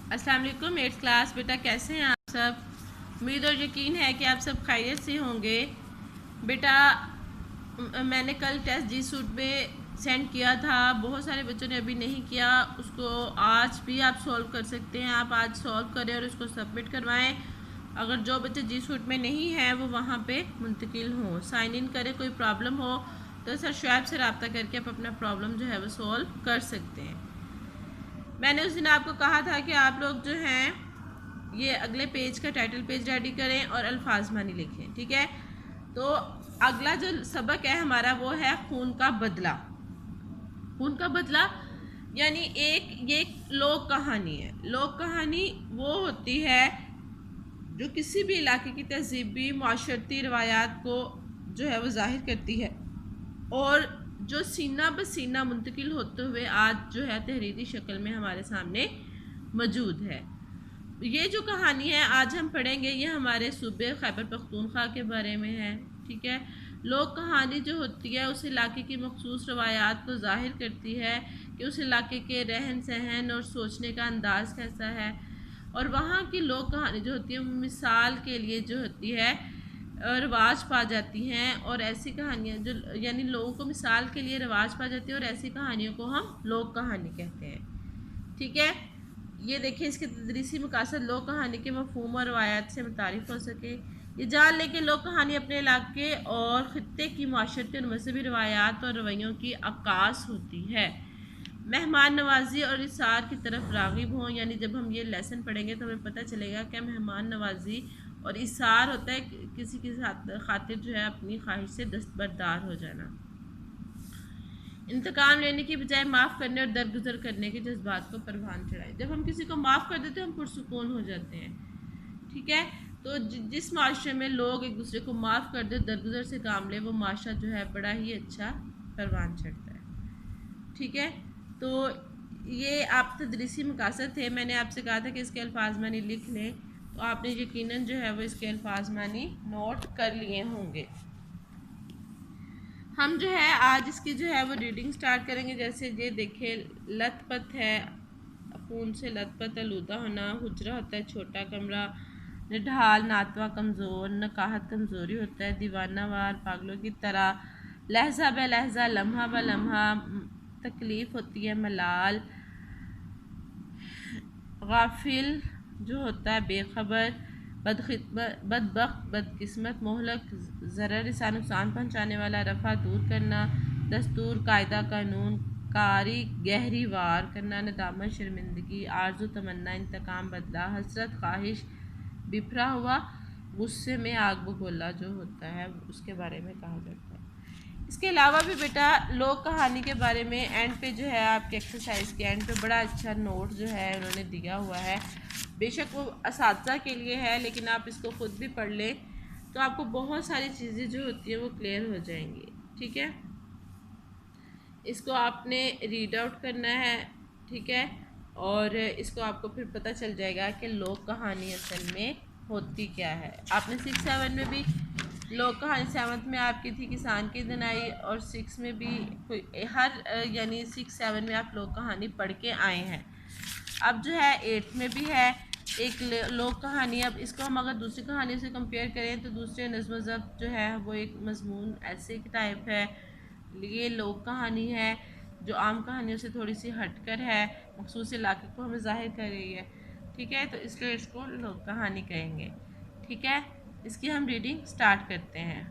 अस्सलाम वालेकुम। 8th class बेटा, कैसे हैं आप सब? उम्मीद और यकीन है कि आप सब खैरियत से होंगे। बेटा, मैंने कल टेस्ट जी सूट में सेंड किया था, बहुत सारे बच्चों ने अभी नहीं किया। उसको आज भी आप सॉल्व कर सकते हैं। आप आज सॉल्व करें और उसको सबमिट करवाएं। अगर जो बच्चे जी सूट में नहीं हैं वो वहाँ पे मुंतकिल हों, साइन इन करें। कोई प्रॉब्लम हो तो सर शुएब से रब्ता करके आप अपना प्रॉब्लम जो है वो सॉल्व कर सकते हैं। मैंने उस दिन आपको कहा था कि आप लोग जो हैं ये अगले पेज का टाइटल पेज रेडी करें और अल्फाज मानी लिखें, ठीक है? तो अगला जो सबक है हमारा वो है खून का बदला। खून का बदला यानी ये एक लोक कहानी है। लोक कहानी वो होती है जो किसी भी इलाके की तहजीबी माशरती रवायात को जो है वो जाहिर करती है और जो सीना बसीना मुंतकिल होते हुए आज जो है तहरीरी शक्ल में हमारे सामने मौजूद है। ये जो कहानी है आज हम पढ़ेंगे, ये हमारे सूबे खैबर पख्तूनख्वा के बारे में है, ठीक है? लोक कहानी जो होती है उस इलाके की मखसूस रवायात को जाहिर करती है कि उस इलाके के रहन सहन और सोचने का अंदाज़ कैसा है। और वहाँ की लोक कहानी जो होती है मिसाल के लिए जो होती है रवाज पा जाती हैं। और ऐसी कहानियाँ जो यानी लोगों को मिसाल के लिए रवाज पा जाती है और ऐसी कहानियों को हम लोक कहानी कहते हैं, ठीक है? ये देखिए, इसके तदरीसी मकासद लोक कहानी के मफहूम और रवायात से मुतारिफ हो सके। ये जान लें कि लोक कहानी अपने इलाके और ख़ित्ते की माशरती और मजहबी रवायात और रवैयों की अक्कास होती है। मेहमान नवाजी और इसार की तरफ राग़िब हों, यानी जब हम ये लेसन पढ़ेंगे तो हमें पता चलेगा कि मेहमान नवाजी और इसार होता है किसी की खातिर जो है अपनी ख्वाहिश से दस्तबरदार हो जाना। इंतकाम लेने की बजाय माफ़ करने और दरगुजर करने के जज्बात को परवान चढ़ाएं। जब हम किसी को माफ़ कर देते हैं हम पुरसुकून हो जाते हैं, ठीक है? तो जिस माशरे में लोग एक दूसरे को माफ़ कर दे, दरगुजर से काम ले, वो माशरा जो है बड़ा ही अच्छा परवान चढ़ता है, ठीक है? तो ये आप तदरीसी मकासद थे। मैंने आपसे कहा था कि इसके अल्फाज मानी लिख लें, तो आपने यकीनन जो है वो इसके अल्फाज मानी नोट कर लिए होंगे। हम जो है आज इसकी जो है वो रीडिंग स्टार्ट करेंगे। जैसे ये देखिए, लथपथ है, खून से लथपथ आलूदा होना, हुजरा होता है छोटा कमरा, निढाल नातवा कमज़ोर, नकाहत कमज़ोरी होता है, दीवाना वार पागलों की तरह, लहजा ब लहजा लम्हा ब लम्हा तकलीफ़ होती है, मलाल, गाफिल जो होता है बेखबर, बदबख्त बदकिस्मत, मोहलक ज़रर सा नुकसान पहुँचाने वाला, रफ़ा दूर करना, दस्तूर कायदा कानून, कारी गहरी वार करना, नदामत शर्मिंदगी, आरज़ू तमन्ना, इंतकाम बदला, हसरत ख्वाहिश, बिफरा हुआ, गुस्से में आग बगोला जो होता है उसके बारे में कहा जाता है। इसके अलावा भी बेटा लोक कहानी के बारे में एंड पे जो है आपके एक्सरसाइज के एंड पे बड़ा अच्छा नोट जो है उन्होंने दिया हुआ है। बेशक वो असातिज़ा के लिए है, लेकिन आप इसको ख़ुद भी पढ़ लें तो आपको बहुत सारी चीज़ें जो होती हैं वो क्लियर हो जाएंगी, ठीक है? इसको आपने रीड आउट करना है, ठीक है? और इसको आपको फिर पता चल जाएगा कि लोक कहानी असल में होती क्या है। आपने 6-7 में भी लोक कहानी, 7th में आपकी थी किसान की धनाई, और 6 में भी कोई हर यानी 6-7 में आप लोक कहानी पढ़ के आए हैं। अब जो है 8th में भी है एक लोक कहानी। अब इसको हम अगर दूसरी कहानी से कंपेयर करें तो दूसरे नज़्म ज़ब्त जो है वो एक मजमून ऐसे की टाइप है। ये लोक कहानी है जो आम कहानियों से थोड़ी सी हटकर है, मखसूस इलाके को हमें ज़ाहिर कर रही है, ठीक है? तो इसलिए इसको लोक कहानी कहेंगे, ठीक है? इसकी हम रीडिंग स्टार्ट करते हैं।